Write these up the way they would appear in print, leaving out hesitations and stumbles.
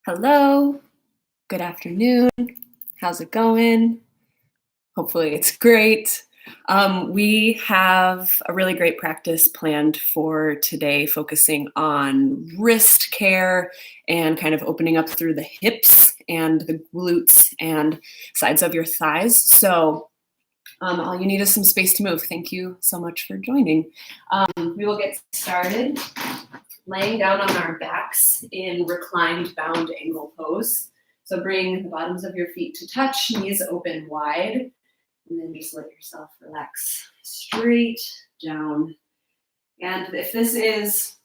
Hello, good afternoon. How's it going? Hopefully, it's great. We have a really great practice planned for today, focusing on wrist care and kind of opening up through the hips and the glutes and sides of your thighs. So, all you need is some space to move. Thank you so much for joining. We will get started laying down on our backs in reclined bound angle pose. So bring the bottoms of your feet to touch, knees open wide, and then just let yourself relax straight down. And if this is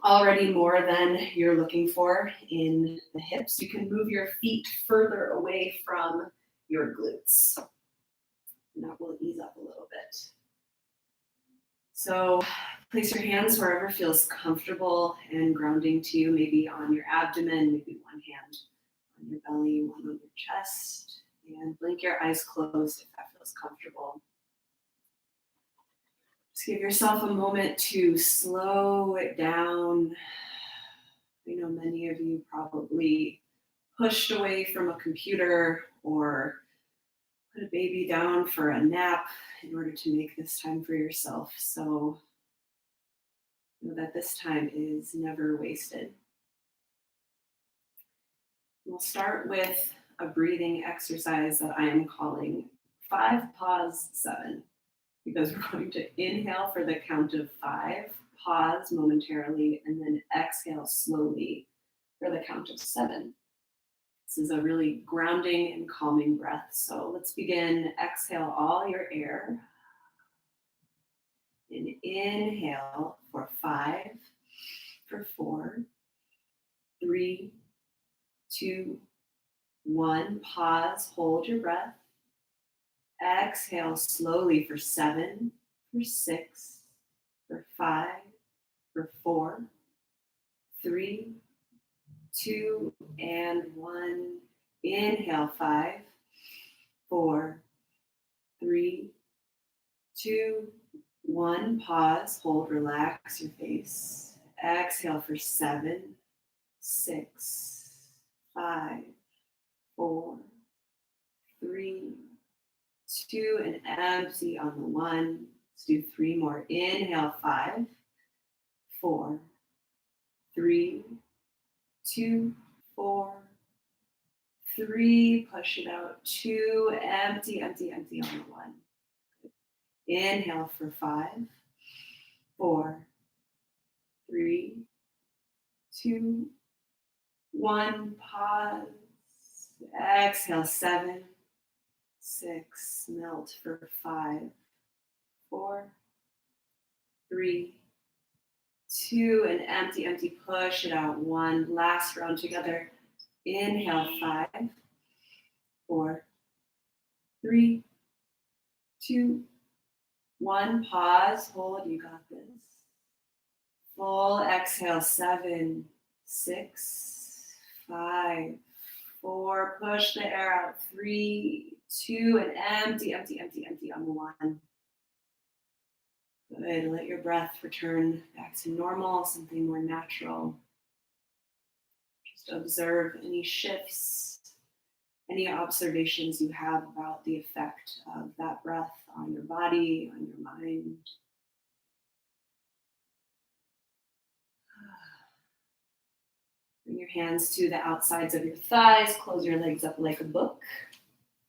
already more than you're looking for in the hips, you can move your feet further away from your glutes. And that will ease up a little bit. So place your hands wherever feels comfortable and grounding to you, maybe on your abdomen, maybe one hand on your belly, one on your chest, and blink your eyes closed if that feels comfortable. Just give yourself a moment to slow it down. I know many of you probably pushed away from a computer or put a baby down for a nap in order to make this time for yourself. So know that this time is never wasted. We'll start with a breathing exercise that I am calling 5, pause, 7, because we're going to inhale for the count of 5, pause momentarily, and then exhale slowly for the count of 7. This is a really grounding and calming breath. So let's begin. Exhale all your air. And inhale for 5, for 4, 3, 2, 1. Pause, hold your breath. Exhale slowly for 7, for 6, for 5, for 4, 3, 2, and 1. Inhale 5, 4, 3, 2, 1. Pause, hold, relax your face. Exhale for 7, 6, 5, 4, 3, 2, and empty on the 1. Let's do 3 more. Inhale 5, 4, 3, 2, 4, 3. Push it out. 2. Empty, empty, empty on the 1. Inhale for 5, 4, 3, 2, 1. Pause. Exhale 7, 6. Melt for 5, 4, 3, 2, and empty, empty. Push it out. 1. Last round together. Inhale 5, 4, 3, 2, 1. Pause. Hold. You got this. Full exhale. 7, 6, 5, 4. Push the air out. 3, 2, and empty, empty, empty, empty on the 1. Good. Let your breath return back to normal, something more natural. Just observe any shifts, any observations you have about the effect of that breath on your body, on your mind. Bring your hands to the outsides of your thighs. Close your legs up like a book.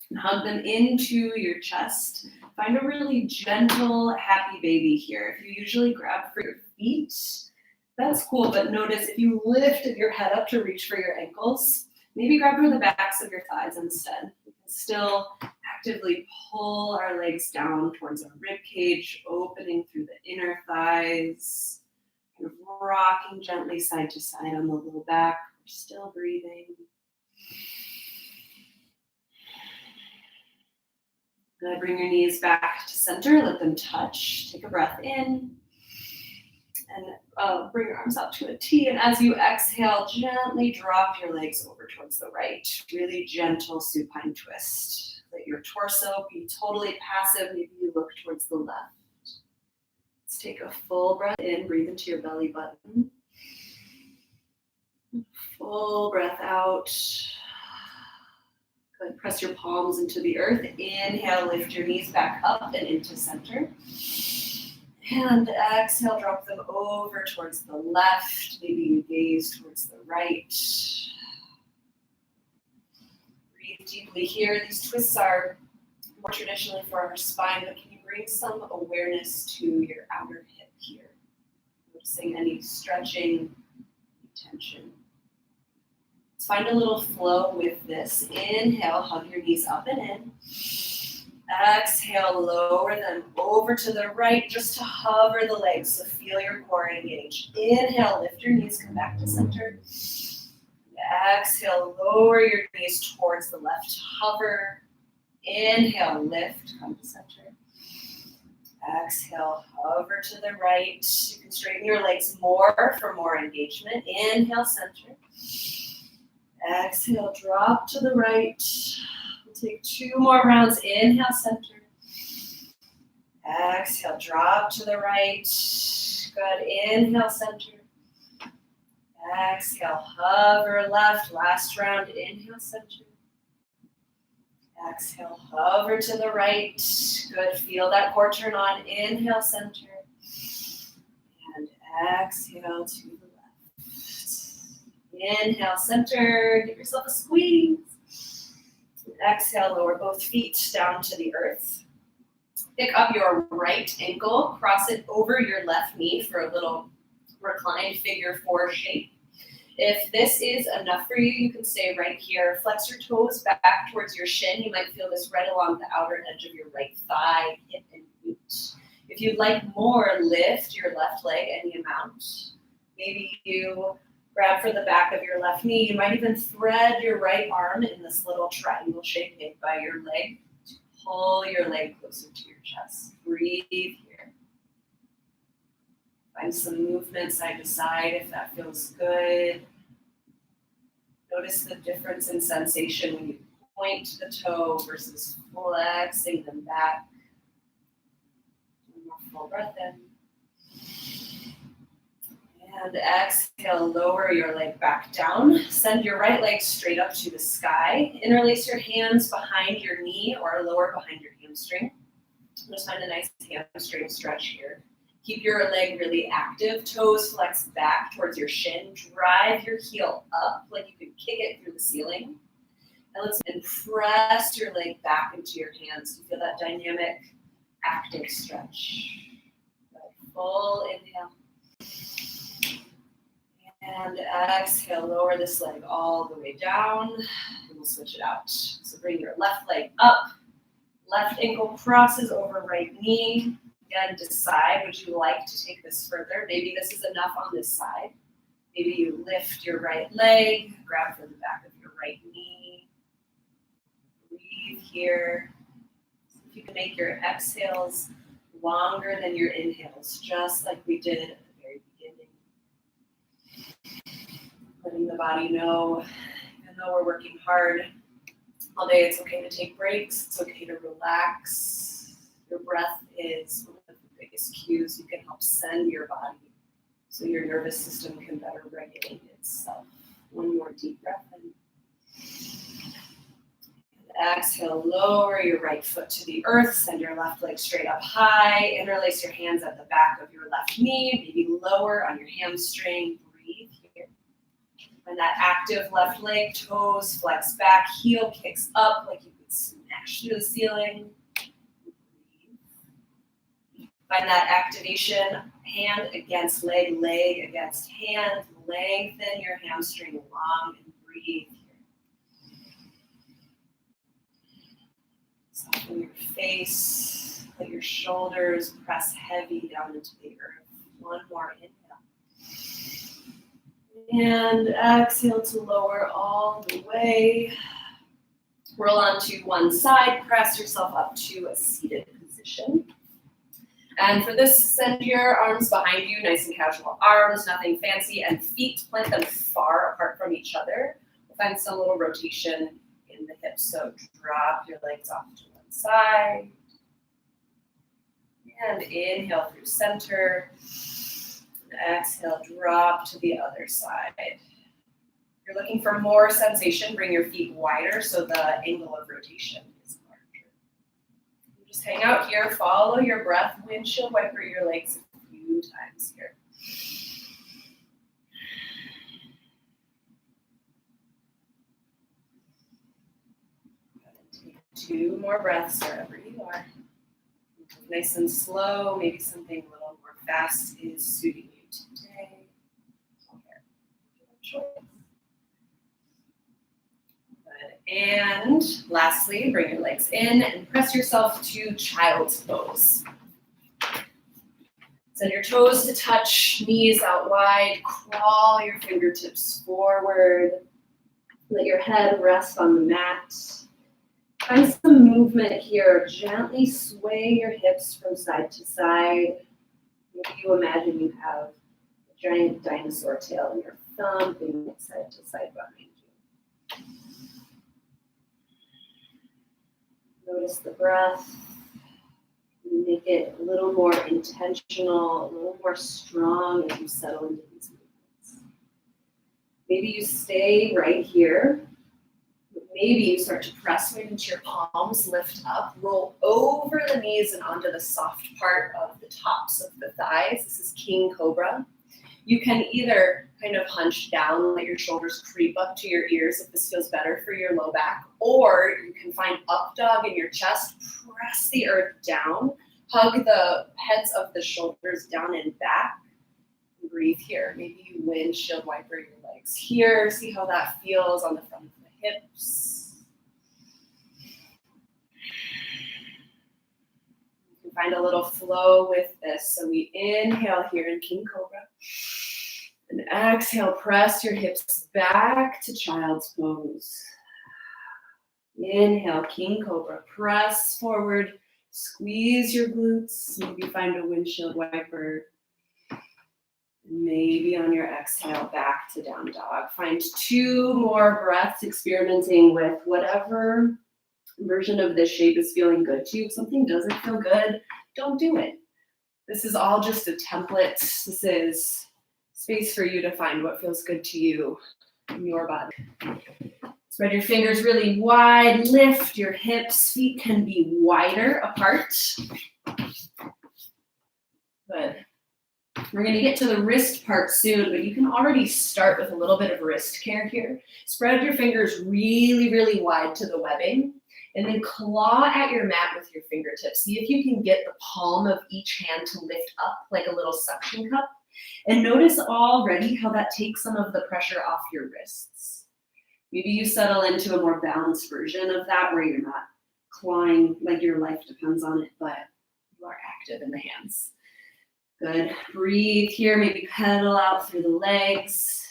And hug them into your chest. Find a really gentle, happy baby here. If you usually grab for your feet, that's cool, but notice if you lifted your head up to reach for your ankles, maybe grab for the backs of your thighs instead. We can still actively pull our legs down towards our rib cage, opening through the inner thighs, kind of rocking gently side to side on the low back. We're still breathing. Good. Bring your knees back to center. Let them touch. Take a breath in. And bring your arms out to a T. And as you exhale, gently drop your legs over towards the right. Really gentle supine twist. Let your torso be totally passive. Maybe you look towards the left. Let's take a full breath in. Breathe into your belly button. Full breath out. Good. Press your palms into the earth. Inhale, lift your knees back up and into center. And exhale, drop them over towards the left. Maybe you gaze towards the right. Breathe deeply here. These twists are more traditionally for our spine, but can you bring some awareness to your outer hip here? Noticing any stretching, tension. Let's find a little flow with this. Inhale, hug your knees up and in. Exhale, lower them over to the right just to hover the legs, so feel your core engage. Inhale, lift your knees, come back to center. Exhale, lower your knees towards the left, hover. Inhale, lift, come to center. Exhale, hover to the right. You can straighten your legs more for more engagement. Inhale, center. Exhale, drop to the right. We'll take 2 more rounds. Inhale, center. Exhale, drop to the right. Good. Inhale, center. Exhale, hover left. Last round. Inhale, center. Exhale, hover to the right. Good. Feel that core turn on. Inhale, center. And exhale to the left. Inhale, center. Give yourself a squeeze. Exhale, lower both feet down to the earth. Pick up your right ankle, cross it over your left knee for a little reclined figure 4 shape. If this is enough for you, you can stay right here. Flex your toes back towards your shin. You might feel this right along the outer edge of your right thigh, hip, and glute. If you'd like more, lift your left leg any amount. Maybe you grab for the back of your left knee. You might even thread your right arm in this little triangle shape made by your leg to pull your leg closer to your chest. Breathe here. Find some movement side to side if that feels good. Notice the difference in sensation when you point the toe versus flexing them back. One more full breath in. And exhale, lower your leg back down. Send your right leg straight up to the sky. Interlace your hands behind your knee or lower behind your hamstring. Just find a nice hamstring stretch here. Keep your leg really active. Toes flex back towards your shin. Drive your heel up like you could kick it through the ceiling. And press your leg back into your hands. You feel that dynamic, active stretch. Full inhale. And exhale, lower this leg all the way down. And we'll switch it out. So bring your left leg up. Left ankle crosses over right knee. Again, decide, would you like to take this further? Maybe this is enough on this side. Maybe you lift your right leg, grab for the back of your right knee. Breathe here. If you can make your exhales longer than your inhales, just like we did at the very beginning. Letting the body know, even though we're working hard all day, it's okay to take breaks. It's okay to relax. Your breath is one of the biggest cues you can help send your body so your nervous system can better regulate itself. One more deep breath in. And exhale, lower your right foot to the earth. Send your left leg straight up high. Interlace your hands at the back of your left knee. Maybe lower on your hamstring. Breathe here. And that active left leg, toes flex back, heel kicks up like you could smash through the ceiling. Find that activation, hand against leg, leg against hand. Lengthen your hamstring long and breathe here. Soften your face, let your shoulders press heavy down into the earth. One more inhale. And exhale to lower all the way. Roll onto one side, press yourself up to a seated position. And for this, send your arms behind you, nice and casual arms, nothing fancy, and feet, plant them far apart from each other. We'll find some little rotation in the hips, so drop your legs off to one side. And inhale through center. Exhale, drop to the other side. If you're looking for more sensation, bring your feet wider so the angle of rotation is larger. Just hang out here, follow your breath, windshield wiper your legs a few times here. Take 2 more breaths wherever you are. Nice and slow, maybe something a little more fast is suiting you today. Good. And lastly, bring your legs in and press yourself to child's pose. Send your toes to touch, knees out wide, crawl your fingertips forward. Let your head rest on the mat. Find some movement here. Gently sway your hips from side to side. Maybe you imagine you have a giant dinosaur tail and you're thumping it side to side behind you. Notice the breath. Make it a little more intentional, a little more strong as you settle into these movements. Maybe you stay right here. Maybe you start to press right into your palms, lift up, roll over the knees and onto the soft part of the tops of the thighs. This is King Cobra. You can either kind of hunch down, let your shoulders creep up to your ears if this feels better for your low back, or you can find up dog in your chest, press the earth down, hug the heads of the shoulders down and back. Breathe here. Maybe you windshield wiper your legs here. See how that feels on the front of the hips. You can find a little flow with this. So we inhale here in King Cobra. And exhale, press your hips back to child's pose. Inhale, King Cobra. Press forward, squeeze your glutes. Maybe find a windshield wiper. Maybe on your exhale, back to down dog. Find 2 more breaths, experimenting with whatever version of this shape is feeling good to you. If something doesn't feel good, don't do it. This is all just a template. This is space for you to find what feels good to you in your body. Spread your fingers really wide, lift your hips. Feet can be wider apart. Good. We're going to get to the wrist part soon, but you can already start with a little bit of wrist care here. Spread your fingers really, really wide to the webbing, and then claw at your mat with your fingertips. See if you can get the palm of each hand to lift up like a little suction cup. And notice already how that takes some of the pressure off your wrists. Maybe you settle into a more balanced version of that where you're not clawing like your life depends on it, but you are active in the hands. Good. Breathe here. Maybe pedal out through the legs.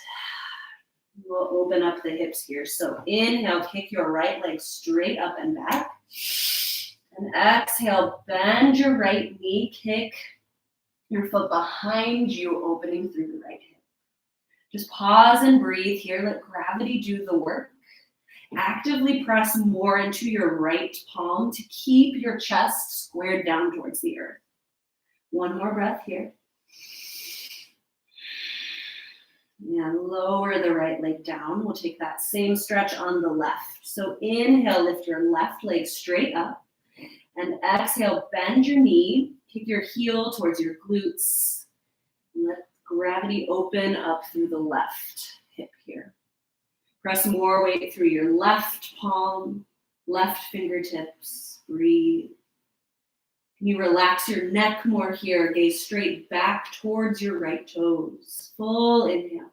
We'll open up the hips here. So inhale, kick your right leg straight up and back. And exhale, bend your right knee, kick your foot behind you, opening through the right hip. Just pause and breathe here. Let gravity do the work. Actively press more into your right palm to keep your chest squared down towards the earth. 1 more breath here. And lower the right leg down. We'll take that same stretch on the left. So inhale, lift your left leg straight up. And exhale, bend your knee. Kick your heel towards your glutes. Let gravity open up through the left hip here. Press more weight through your left palm, left fingertips. Breathe. Can you relax your neck more here? Gaze straight back towards your right toes. Full inhale.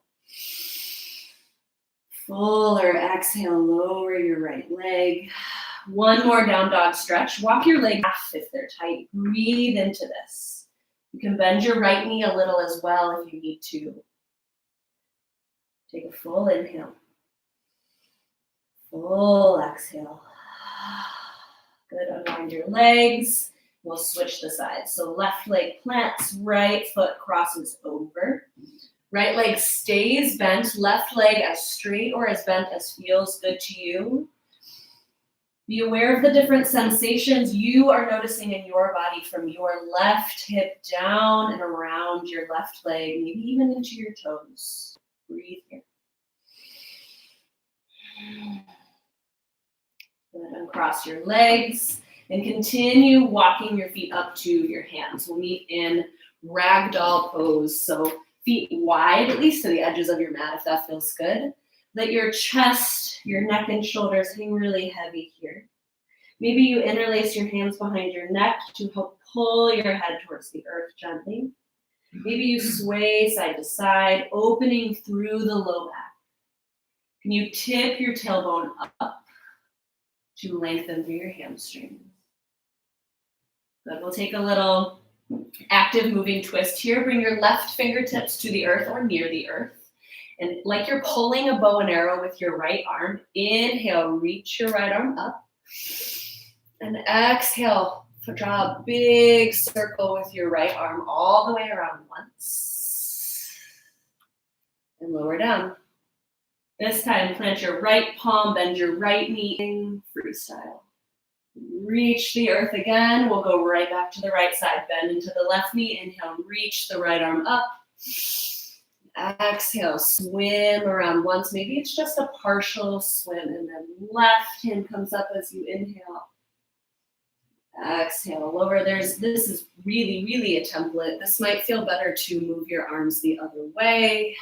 Fuller exhale, lower your right leg. 1 more down dog stretch. Walk your leg half if they're tight. Breathe into this. You can bend your right knee a little as well if you need to. Take a full inhale. Full exhale. Good, unwind your legs. We'll switch the sides. So left leg plants, right foot crosses over. Right leg stays bent, left leg as straight or as bent as feels good to you. Be aware of the different sensations you are noticing in your body from your left hip down and around your left leg, maybe even into your toes. Breathe here. Good. Uncross your legs and continue walking your feet up to your hands. We'll meet in ragdoll pose. So feet wide, at least to the edges of your mat if that feels good. Let your chest, your neck and shoulders hang really heavy here. Maybe you interlace your hands behind your neck to help pull your head towards the earth gently. Maybe you sway side to side, opening through the low back. Can you tip your tailbone up to lengthen through your hamstrings? Good. We'll take a little active moving twist here. Bring your left fingertips to the earth or near the earth. And like you're pulling a bow and arrow with your right arm, inhale, reach your right arm up. And exhale, draw a big circle with your right arm all the way around once. And lower down. This time, plant your right palm, bend your right knee in freestyle. Reach the earth again. We'll go right back to the right side. Bend into the left knee. Inhale, reach the right arm up. Exhale, swim around once. Maybe it's just a partial swim. And then left hand comes up as you inhale. Exhale, lower. This is really, really a template. This might feel better to move your arms the other way.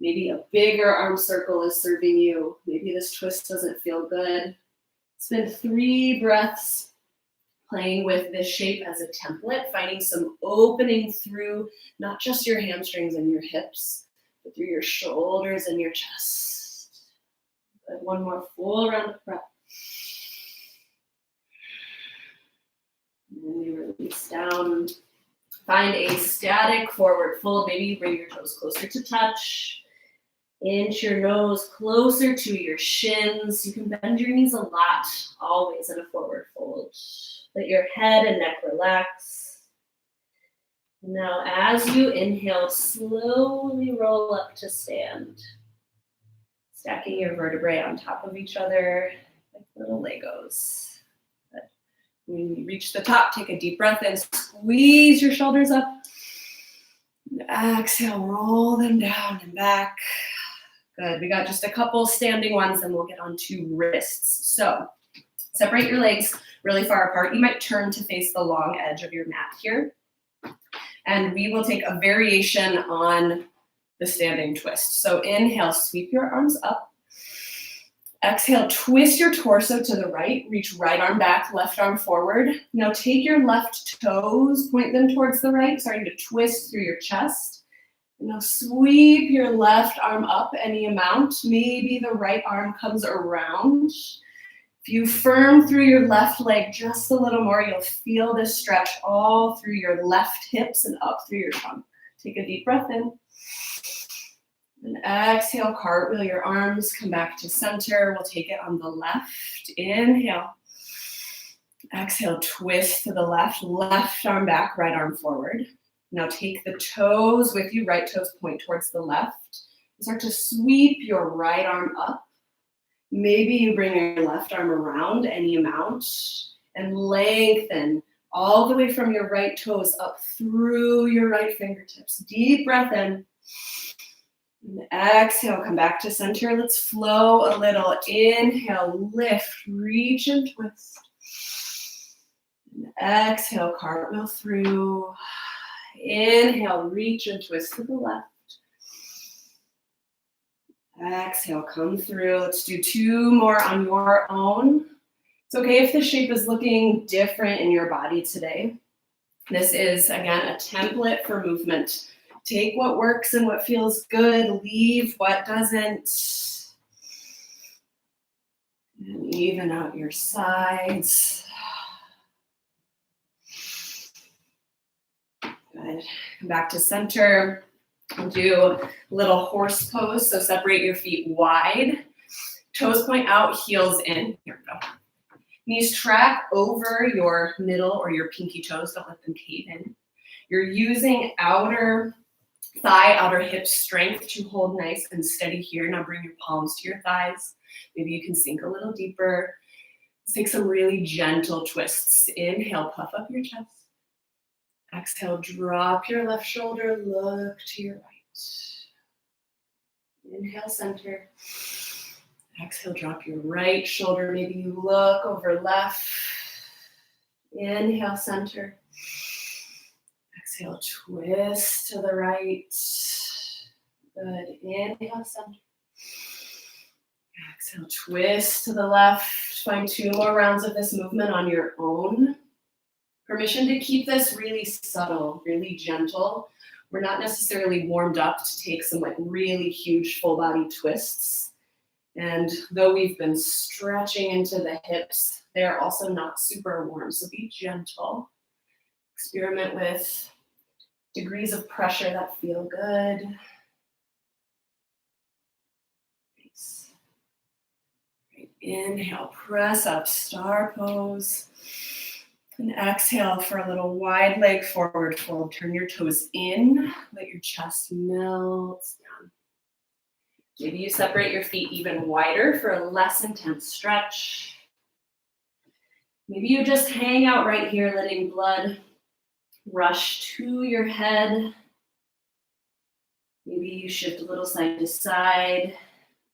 Maybe a bigger arm circle is serving you. Maybe this twist doesn't feel good. Spend 3 breaths playing with this shape as a template, finding some opening through not just your hamstrings and your hips, but through your shoulders and your chest. Good. One more full round of breath. And then you release down. Find a static forward fold. Maybe you bring your toes closer to touch. Inch your nose closer to your shins. You can bend your knees a lot, always in a forward fold. Let your head and neck relax. Now, as you inhale, slowly roll up to stand. Stacking your vertebrae on top of each other like little Legos. Good. When you reach the top, take a deep breath in, squeeze your shoulders up. And exhale, roll them down and back. Good. We got just a couple standing ones, and we'll get on to wrists. So separate your legs really far apart. You might turn to face the long edge of your mat here. And we will take a variation on the standing twist. So inhale, sweep your arms up. Exhale, twist your torso to the right. Reach right arm back, left arm forward. Now take your left toes, point them towards the right, starting to twist through your chest. Now sweep your left arm up any amount. Maybe the right arm comes around. If you firm through your left leg just a little more, you'll feel this stretch all through your left hips and up through your trunk. Take a deep breath in. And exhale, cartwheel your arms, come back to center. We'll take it on the left. Inhale. Exhale, twist to the left. Left arm back, right arm forward. Now take the toes with you, right toes point towards the left. Start to sweep your right arm up. Maybe you bring your left arm around any amount and lengthen all the way from your right toes up through your right fingertips. Deep breath in. And exhale, come back to center. Let's flow a little. Inhale, lift, reach and twist. And exhale, cartwheel through. Inhale, reach and twist to the left. Exhale, come through. Let's do 2 more on your own. It's okay if the shape is looking different in your body today. This is, again, a template for movement. Take what works and what feels good. Leave what doesn't. And even out your sides. Good. Come back to center. We'll do a little horse pose. So separate your feet wide. Toes point out, heels in. Here we go. Knees track over your middle or your pinky toes. Don't let them cave in. You're using outer thigh, outer hip strength to hold nice and steady here. Now bring your palms to your thighs. Maybe you can sink a little deeper. Let's take some really gentle twists. Inhale, puff up your chest. Exhale, drop your left shoulder, look to your right. Inhale, center. Exhale, drop your right shoulder. Maybe you look over left. Inhale, center. Exhale, twist to the right. Good. Inhale, center. Exhale, twist to the left. Find 2 more rounds of this movement on your own. Permission to keep this really subtle, really gentle. We're not necessarily warmed up to take some like really huge full body twists. And though we've been stretching into the hips, they're also not super warm. So be gentle. Experiment with degrees of pressure that feel good. Nice. Right. Inhale, press up, star pose. And exhale for a little wide leg forward fold. Turn your toes in, let your chest melt down. Maybe you separate your feet even wider for a less intense stretch. Maybe you just hang out right here, letting blood rush to your head. Maybe you shift a little side to side.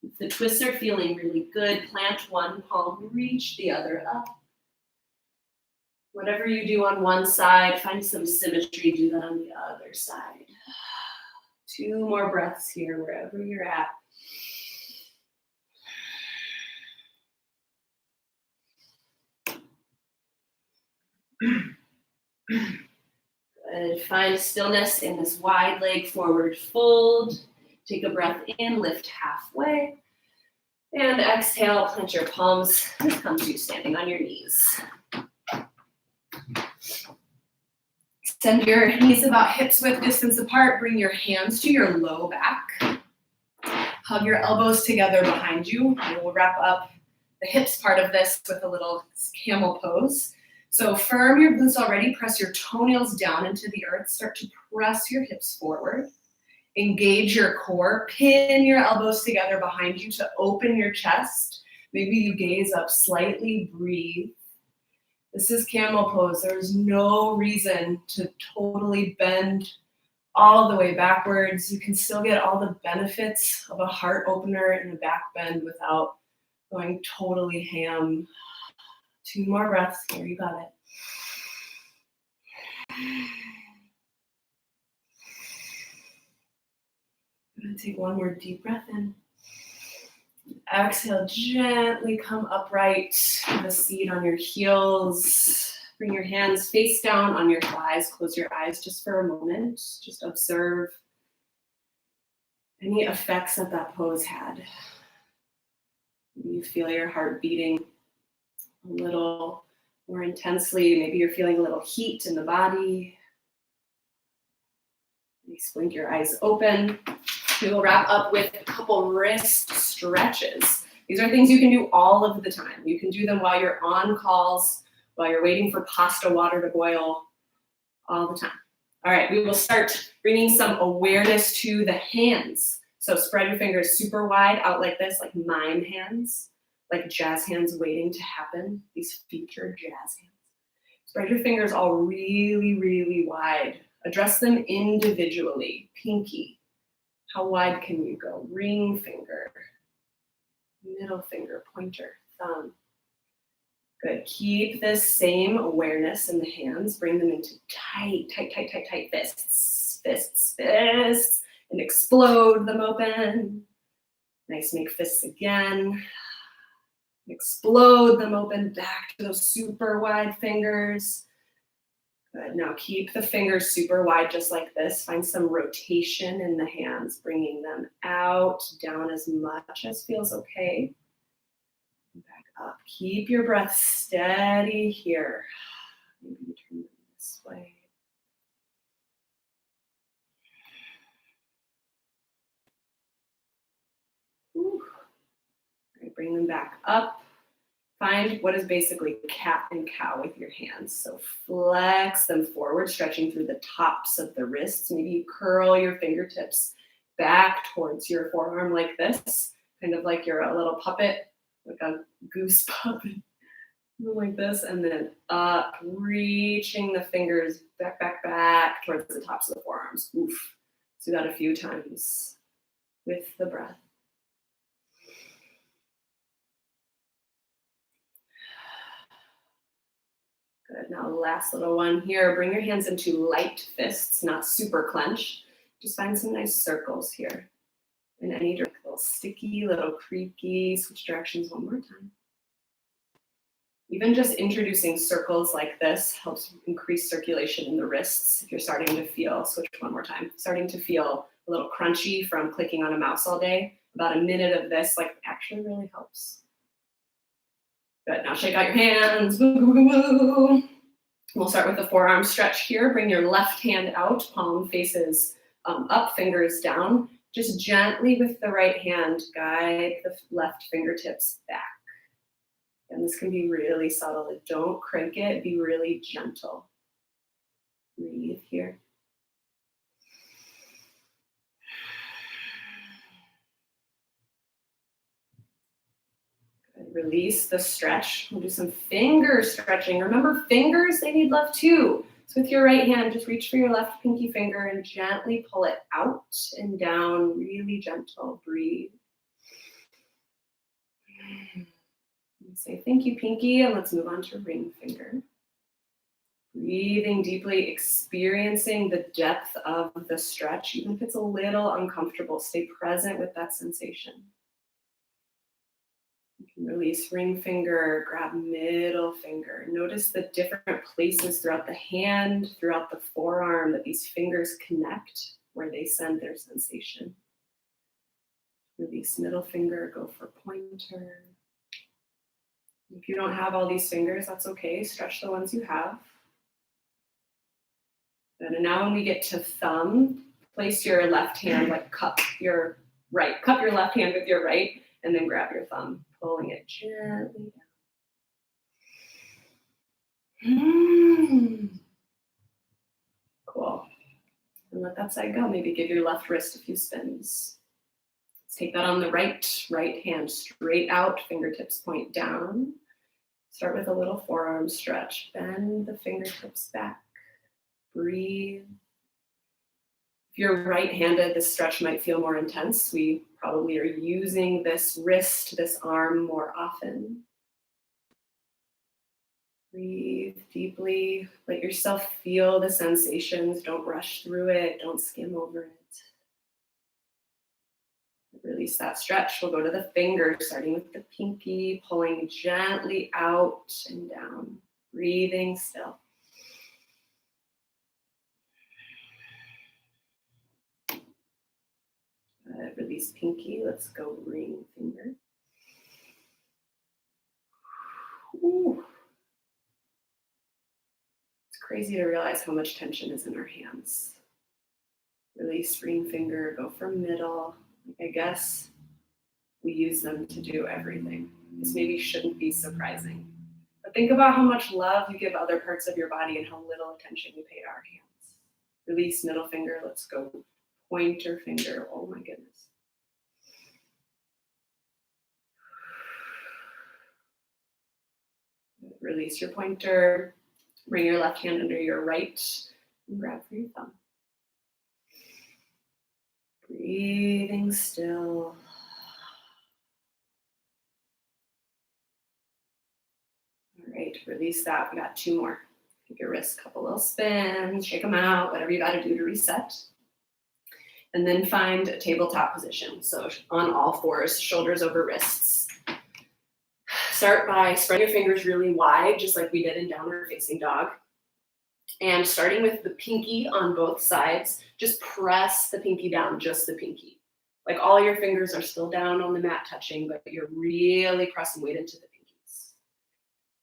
If the twists are feeling really good, plant one palm, reach the other up. Whatever you do on one side, find some symmetry, do that on the other side. 2 more breaths here, wherever you're at. Good. Find stillness in this wide leg forward fold. Take a breath in, lift halfway. And exhale, plant your palms and come to standing on your knees. Extend your knees about hips width distance apart. Bring your hands to your low back. Hug your elbows together behind you. And we'll wrap up the hips part of this with a little camel pose. So firm your glutes already. Press your toenails down into the earth. Start to press your hips forward. Engage your core. Pin your elbows together behind you to open your chest. Maybe you gaze up slightly. Breathe. This is camel pose. There's no reason to totally bend all the way backwards. You can still get all the benefits of a heart opener and a back bend without going totally ham. 2 more breaths here, you got it. I'm gonna take 1 more deep breath in. Exhale, gently come upright, have a seat on your heels. Bring your hands face down on your thighs. Close your eyes just for a moment. Just observe any effects that pose had. You feel your heart beating a little more intensely. Maybe you're feeling a little heat in the body. Blink your eyes open. We will wrap up with a couple wrist stretches. These are things you can do all of the time. You can do them while you're on calls, while you're waiting for pasta water to boil, all the time. All right, we will start bringing some awareness to the hands. So spread your fingers super wide out like this, like mime hands, like jazz hands waiting to happen, these future jazz hands. Spread your fingers all really, really wide. Address them individually. Pinky. How wide can you go? Ring finger, middle finger, pointer, thumb. Good. Keep this same awareness in the hands. Bring them into tight, tight, tight, tight, tight fists. Fists, fists. And explode them open. Nice. Make fists again. Explode them open. Back to those super wide fingers. Good. Now keep the fingers super wide just like this. Find some rotation in the hands, bringing them out, down as much as feels okay. Back up. Keep your breath steady here. Maybe you turn them this way. All right, bring them back up. Find what is basically cat and cow with your hands. So flex them forward, stretching through the tops of the wrists. Maybe you curl your fingertips back towards your forearm like this, kind of like you're a little puppet, like a goose puppet, like this, and then up, reaching the fingers back, back, back towards the tops of the forearms. Oof. Do that a few times with the breath. Good. Now last little one here. Bring your hands into light fists, not super clench. Just find some nice circles here. In any direction, a little sticky, little creaky. Switch directions one more time. Even just introducing circles like this helps increase circulation in the wrists. If you're starting to feel, switch one more time, starting to feel a little crunchy from clicking on a mouse all day, about a minute of this actually really helps. Good, now shake out your hands. Woo, woo, woo, woo. We'll start with the forearm stretch here. Bring your left hand out, palm faces up, fingers down. Just gently with the right hand, guide the left fingertips back. And this can be really subtle. Don't crank it, be really gentle. Breathe here. Good. Release the stretch. We'll do some finger stretching. Remember, fingers, they need love too. So with your right hand, just reach for your left pinky finger and gently pull it out and down, really gentle. Breathe. Say thank you, pinky, and let's move on to ring finger. Breathing deeply, experiencing the depth of the stretch, even if it's a little uncomfortable. Stay present with that sensation. You can release ring finger, grab middle finger. Notice the different places throughout the hand, throughout the forearm that these fingers connect, where they send their sensation. Release middle finger, go for pointer. If you don't have all these fingers, that's okay. Stretch the ones you have. Good. And now when we get to thumb, place your left hand, cup your left hand with your right, and then grab your thumb, pulling it gently down. Cool. And let that side go. Maybe give your left wrist a few spins. Let's take that on the right hand straight out, fingertips point down. Start with a little forearm stretch. Bend the fingertips back. Breathe. If you're right-handed, this stretch might feel more intense. We probably are using this wrist, this arm more often. Breathe deeply. Let yourself feel the sensations. Don't rush through it. Don't skim over it. Release that stretch. We'll go to the fingers, starting with the pinky, pulling gently out and down. Breathing still. Release pinky. Let's go ring finger. Ooh. It's crazy to realize how much tension is in our hands. Release ring finger. Go for middle. I guess we use them to do everything. This maybe shouldn't be surprising. But think about how much love you give other parts of your body and how little attention you pay to our hands. Release middle finger. Let's go pointer finger. Oh my goodness. Release your pointer. Bring your left hand under your right and grab for your thumb. Breathing still. All right, release that. We got two more. Give your wrists a couple little spins, shake them out, whatever you got to do to reset. And then find a tabletop position. So on all fours, shoulders over wrists. Start by spreading your fingers really wide, just like we did in downward facing dog. And starting with the pinky on both sides, just press the pinky down, just the pinky. Like all your fingers are still down on the mat touching, but you're really pressing weight into the pinkies.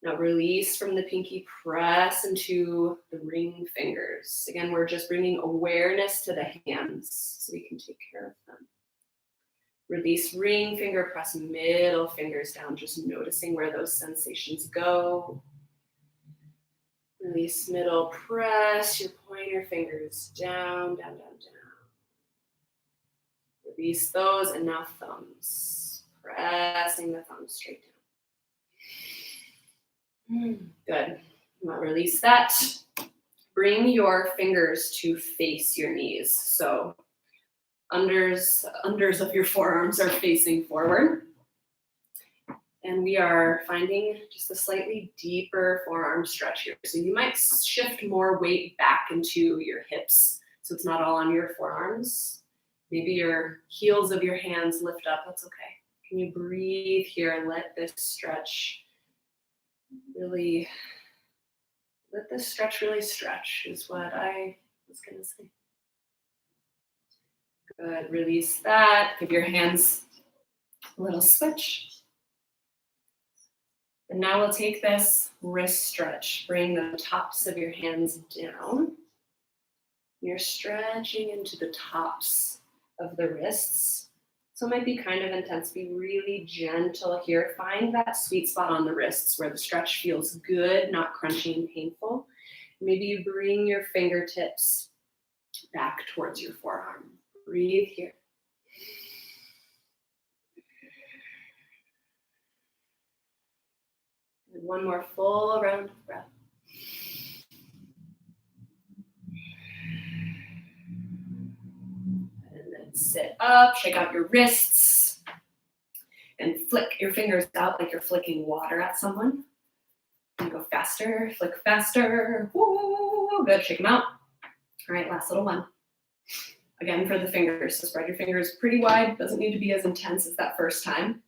Now release from the pinky, press into the ring fingers. Again, we're just bringing awareness to the hands so we can take care of them. Release ring finger, press middle fingers down, just noticing where those sensations go. Release middle, press your pointer fingers down, down, down, down. Release those, and now thumbs. Pressing the thumbs straight down. Good. Now release that. Bring your fingers to face your knees. So unders of your forearms are facing forward. And we are finding just a slightly deeper forearm stretch here. So you might shift more weight back into your hips so it's not all on your forearms. Maybe your heels of your hands lift up. That's okay. Can you breathe here and let this stretch really stretch is what I was going to say. Good. Release that. Give your hands a little switch. And now we'll take this wrist stretch. Bring the tops of your hands down. You're stretching into the tops of the wrists. So it might be kind of intense. Be really gentle here. Find that sweet spot on the wrists where the stretch feels good, not crunchy and painful. Maybe you bring your fingertips back towards your forearm. Breathe here. And one more full round of breath. And then sit up, shake out your wrists, and flick your fingers out like you're flicking water at someone. And go faster, flick faster. Woo, good, shake them out. All right, last little one. Again, for the fingers, so spread your fingers pretty wide. Doesn't need to be as intense as that first time.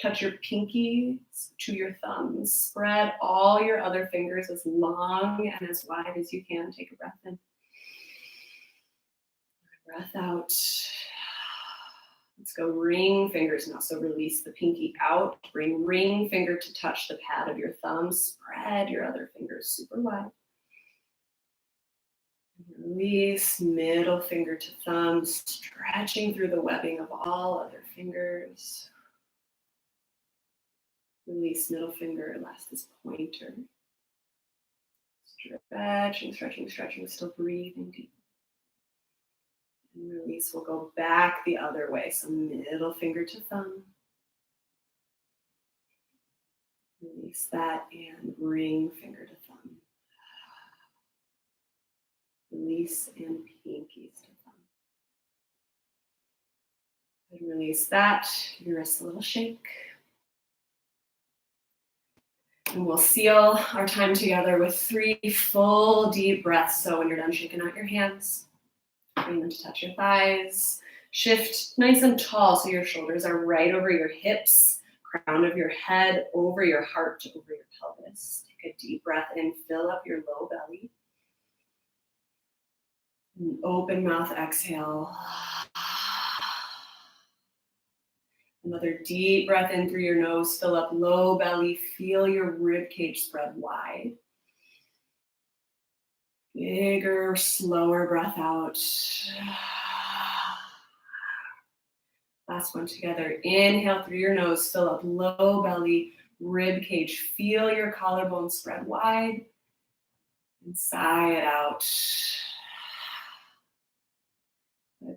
Touch your pinkies to your thumbs. Spread all your other fingers as long and as wide as you can. Take a breath in. Breath out. Let's go ring fingers now. So release the pinky out. Bring ring finger to touch the pad of your thumb. Spread your other fingers super wide. Release middle finger to thumb, stretching through the webbing of all other fingers. Release middle finger, last is pointer. Stretching, stretching, stretching, still breathing deep. And release, we'll go back the other way. So middle finger to thumb. Release that and ring finger to thumb. Release and pinkies to thumb. And release that. Give your wrists a little shake. And we'll seal our time together with 3 full deep breaths. So when you're done shaking out your hands, bring them to touch your thighs. Shift nice and tall so your shoulders are right over your hips, crown of your head over your heart, over your pelvis. Take a deep breath in, fill up your low belly. And open mouth, exhale. Another deep breath in through your nose, fill up low belly, feel your rib cage spread wide. Bigger, slower breath out. Last one together. Inhale through your nose, fill up low belly, rib cage, feel your collarbone spread wide. And sigh it out.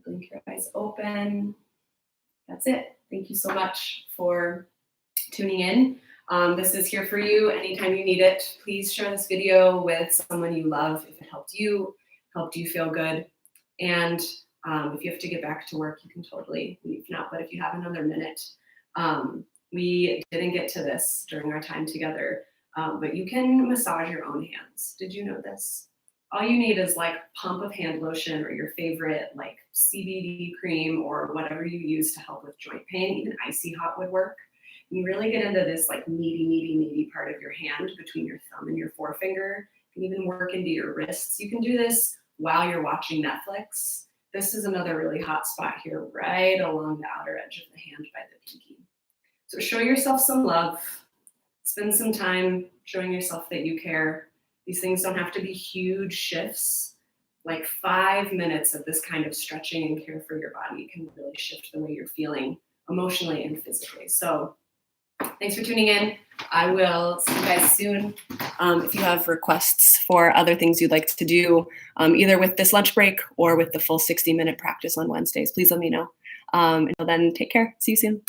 Blink your eyes open. That's it. Thank you so much for tuning in. This is here for you anytime you need it. Please share this video with someone you love if it helped you feel good. And if you have to get back to work, you can totally leave now. But if you have another minute, we didn't get to this during our time together, but you can massage your own hands. Did you know this? All you need is like pump of hand lotion or your favorite like CBD cream or whatever you use to help with joint pain. Even icy hot would work. You really get into this like meaty part of your hand between your thumb and your forefinger. You can even work into your wrists. You can do this while you're watching Netflix. This is another really hot spot here, right along the outer edge of the hand by the pinky. So show yourself some love. Spend some time showing yourself that you care. These things don't have to be huge shifts. Like 5 minutes of this kind of stretching and care for your body can really shift the way you're feeling emotionally and physically. So thanks for tuning in. I will see you guys soon. If you have requests for other things you'd like to do, either with this lunch break or with the full 60-minute practice on Wednesdays, please let me know. Until then, take care. See you soon.